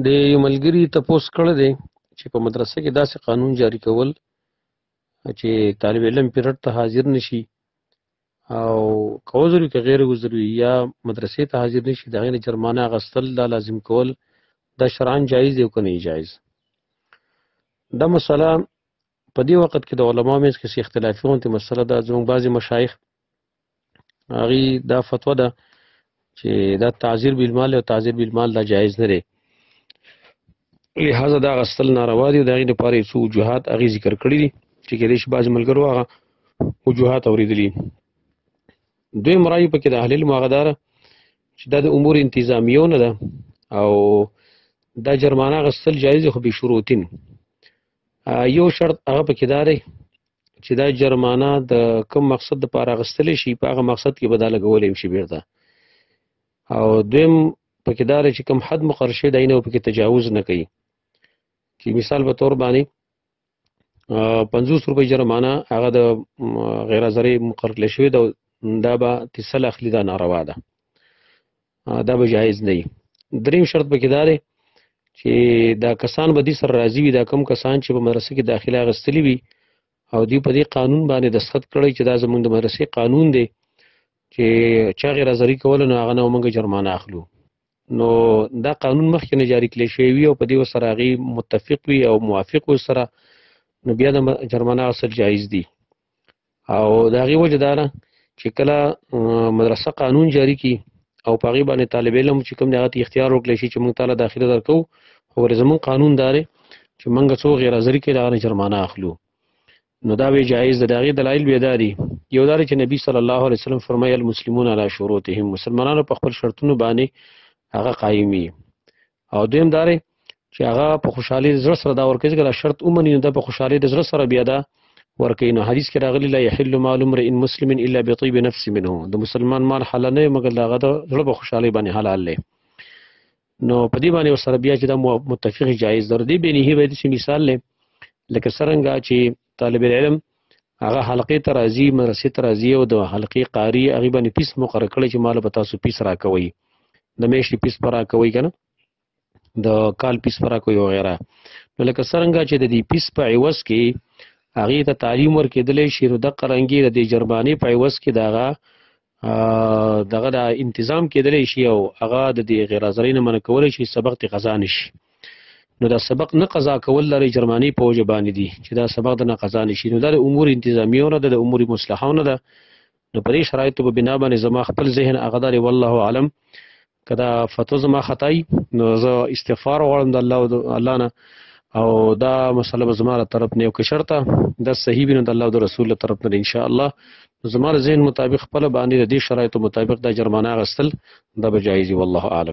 د یو ملګري تپوس کړی دی چې په مدرسه کې داسې قانون جاری کول چې طالب علم پیرډ ته حاضر نشي او که عذر وي که غیر عذر وي یا مدرسې ته حاضر نشي د هغې نه جرمانه اخیستل دا لازم کول دا شرعاً جایز دی او که نه جایز. دا مسله په دې وخت کې د علماو منځ کې اختلافي غوندې مسله ده. زموږ بعضې مشایخ هغې دا فتوا ده چې دا تعذیر بالمال او تعذیر بالمال دا جایز نه دی، لہذا دا اخیستل ناروا دي او د هغې دپاره یې څو وجوهات هغې ذکر کړي دي چې کېدای شي بعضې ملګرو هغه وجوهات اورېدلي. دویم رایې پکې د اهل علمو هغه دا ده چې دا د امور انتظامیو نه ده او دا جرمانه اخیستل جایز دی خو بشروطین. یو شرط هغه پکې دا دی چې دا جرمانه د کوم مقصد دپاره اخیستلی شي په هغه مقصد کې به دا لګولی شي بیرته. او دویم پکې دا دی چې کوم حد مقرر شوی دی نه پکې تجاوز نه کوي. چې مثال په طور باندې 50 روپۍ جرمانه هغه د غیر ضرري مقرر کړی شوی ده، دا به تیسل اخلي، دا ناروا ده، دا به جایز نه وي. دریم شرط پکې دا دی چې دا کسان به دې سره راضي وي، دا کوم کسان چې په مدرسه کې داخله اخیستلي وي او دوی په دې قانون باندې دستخط کړی چې دا زموږ د مدرسې قانون دی چې چا غیر ضرري کوله نو هغه نه موږ جرمانه اخلو، نو دا قانون مخکې نه جاري کړی شوی وي او په دې ورسره هغې متفق وي او موافق ورسره، نو بیا د جرمانه اخیستل جایز دي. او د هغې وجه دا ده چې کله مدرسه قانون جاري کړي او په هغې باندې طالب علم چې کوم دی هغه ته اختیار ورکړی شي چې موږ تاله داخله درکوو، خو ولې زموږ قانون دا دی چې موږ څو غیر ضرري کوي د هغه نه جرمانه اخلو، نو دا به جایز ده. د هغې دلایل بیا دا دي، یو دا دی چې نبي صلی الله علیه وسلم فرمایي المسلمون علی شروطهم، مسلمانانو په خپل شرطونو باندې هغه قایم وي. او دویم دا دی چې هغه په خوشحالۍ د زړه سره دا ورکوي، ځکه دا شرط ومني نو دا په خوشحالۍ د زړه سره بیا دا ورکوي. نو حدیث کې راغلي لا یحل مال امرئ مسلم الا بطیب نفس منه، د مسلمان مال حلال نه مګر د هغه د زړه په خوشحالۍ باندې حلال دی. نو په دې باندې ورسره بیا چې دا متفق جایز ده. دې بېنهي به داسې مثال دی لکه څرنګه چې طالب العلم هغه حلقې ته راځي، مدرسې ته راځي او د حلقې قاري هغې باندې فیس مقرر کړی چې ماله به تاسو فیس راکوئ، د میاشتې فیس به راکوئ که نه، د کال فیس به راکوئ وغیره. نو لکه څرنګه چې د دې فیس په عوض کې هغې ته تعلیم ورکېدلی شي، نو دقه رنګې د دې جرمانې په عوض کې د هغه دغه د انتظام کېدلی شي او هغه د دې غیر ضرري نه منع کولی شي سبق ته قضا نه شي. نو دا سبق نه قضا کول لري جرمانې په وجه باندې دي چې دا سبق د نه قضا نه شي، نو دا د امور انتظامیو نه ده، د امور مصلحو نه ده. نو په دې شرایطو په بنا باندې زما خپل ذهن هغه دا دی والله اعلم، که دا فتوا زما خطایي نو زه استغفار غواړم د الله نه او دا مسله به زما له طرف نه، او که شرطه دا صحیح وي نو د الله او د رسول له طرف نه انشاءالله. نو زما د ذهن مطابق خپله باندې د دې شرایطو مطابق دا جرمانه اخیستل دا به جایز وي، والله اعلم.